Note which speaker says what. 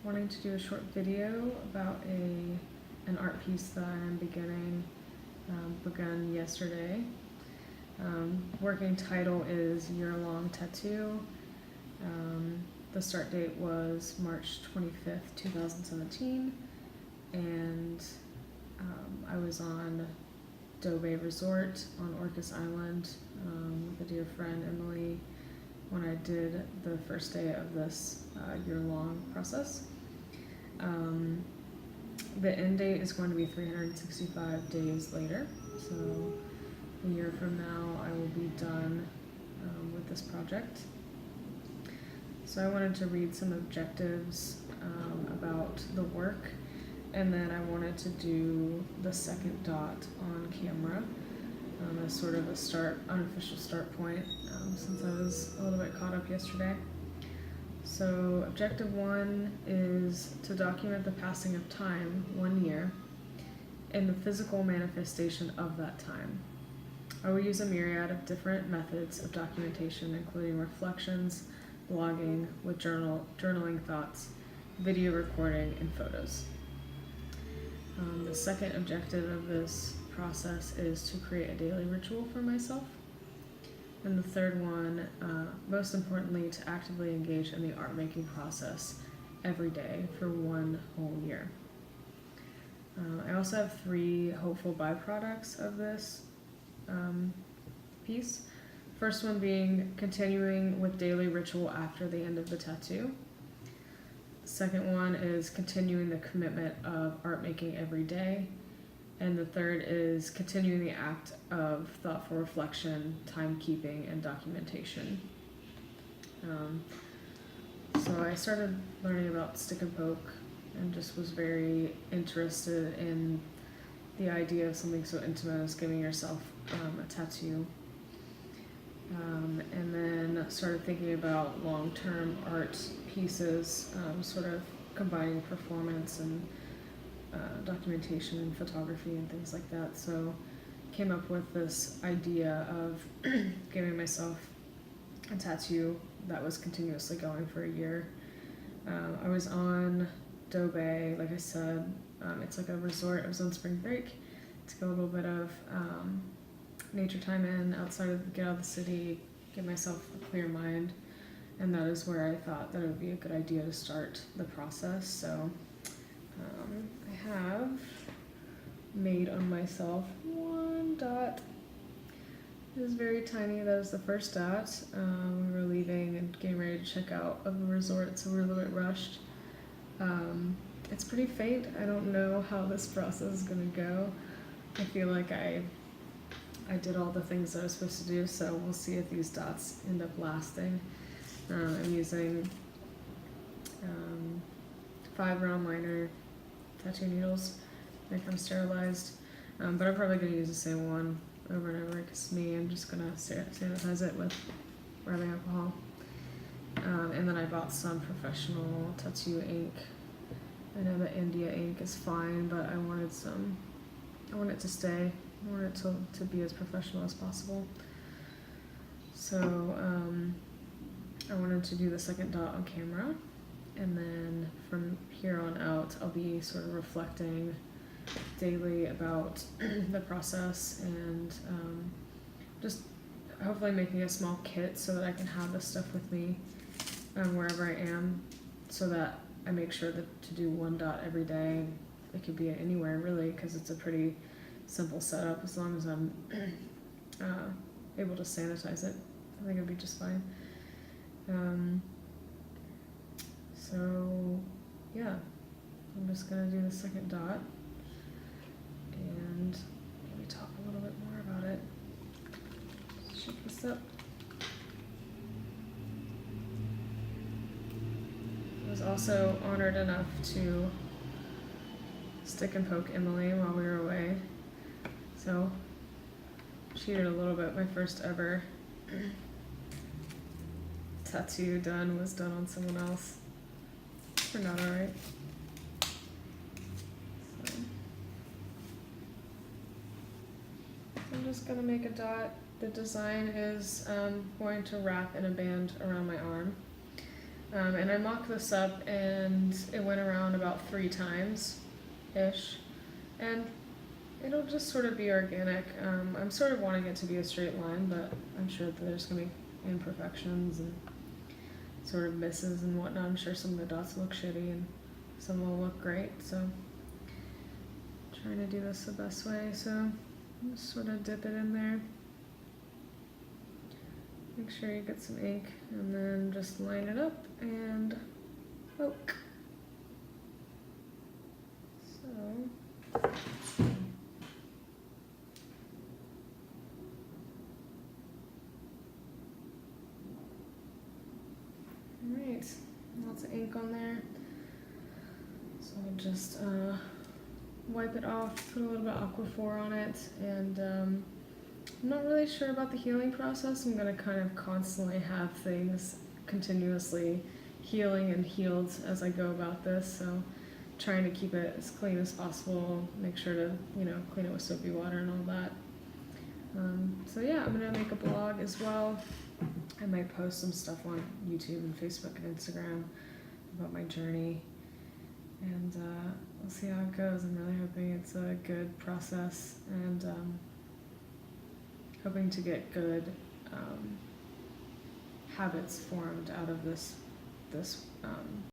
Speaker 1: wanting to do a short video about an art piece that I'm begun yesterday. Working title is Year-Long Tattoo. The start date was March 25th, 2017, and I was on Dobe Resort on Orcas Island with a dear friend, Emily, when I did the first day of this year-long process. The end date is going to be 365 days later, so a year from now I will be done with this project. So I wanted to read some objectives about the work, and then I wanted to do the second dot on camera as sort of a unofficial start point, since I was a little bit caught up yesterday. So objective 1 is to document the passing of time, 1 year, and the physical manifestation of that time. I will use a myriad of different methods of documentation, including reflections, blogging with journaling thoughts, video recording, and photos. The second objective of this process is to create a daily ritual for myself. And the third one, most importantly, to actively engage in the art making process every day for 1 whole year. I also have 3 hopeful byproducts of this piece. First one being continuing with daily ritual after the end of the tattoo. The second one is continuing the commitment of art making every day. And the third is continuing the act of thoughtful reflection, timekeeping, and documentation. So I started learning about stick and poke and just was very interested in the idea of something so intimate as giving yourself a tattoo. And then started thinking about long-term art pieces, sort of combining performance and documentation and photography and things like that. So came up with this idea of giving myself a tattoo that was continuously going for a year. I was on Dobe, like I said, it's like a resort. I was on spring break to get a little bit of nature time in, get out of the city, give myself a clear mind, and that is where I thought that it would be a good idea to start the process. So I have made on myself 1 dot. It is very tiny. That was the first dot. We were leaving and getting ready to check out of the resort, so we were a little bit rushed. It's pretty faint. I don't know how this process is going to go. I feel like I did all the things that I was supposed to do, so we'll see if these dots end up lasting. I'm using 5 round liner tattoo needles. They come sterilized, but I'm probably going to use the same one over and over because I'm just going to sanitize it with rubbing alcohol. And then I bought some professional tattoo ink. I know the India ink is fine, but I want it to stay. I want it to be as professional as possible. So I wanted to do the second dot on camera, and then from here on out I'll be sort of reflecting daily about the process and just hopefully making a small kit so that I can have this stuff with me wherever I am, so that I make sure to do 1 dot every day. It could be anywhere really, because it's a pretty simple setup. As long as I'm able to sanitize it, I think it'll be just fine. So yeah, I'm just gonna do the second dot and maybe talk a little bit more about it. Shake this up. I was also honored enough to stick and poke Emily while we were away. So cheated a little bit. My first ever tattoo was done on someone else. Turned out alright. So I'm just gonna make a dot. The design is going to wrap in a band around my arm. And I mocked this up and it went around about 3 times-ish. And it'll just sort of be organic. I'm sort of wanting it to be a straight line, but I'm sure that there's going to be imperfections and sort of misses and whatnot. I'm sure some of the dots look shitty and some will look great. So trying to do this the best way. So just sort of dip it in there. Make sure you get some ink and then just line it up and poke. So, let's see. Alright, lots of ink on there. So I'll just wipe it off, put a little bit of Aquaphor on it, and I'm not really sure about the healing process. I'm going to kind of constantly have things continuously healing and healed as I go about this, so trying to keep it as clean as possible, make sure to, clean it with soapy water and all that. So yeah, I'm going to make a blog as well. I might post some stuff on YouTube and Facebook and Instagram about my journey, and we'll see how it goes. I'm really hoping it's a good process, and hoping to get good habits formed out of this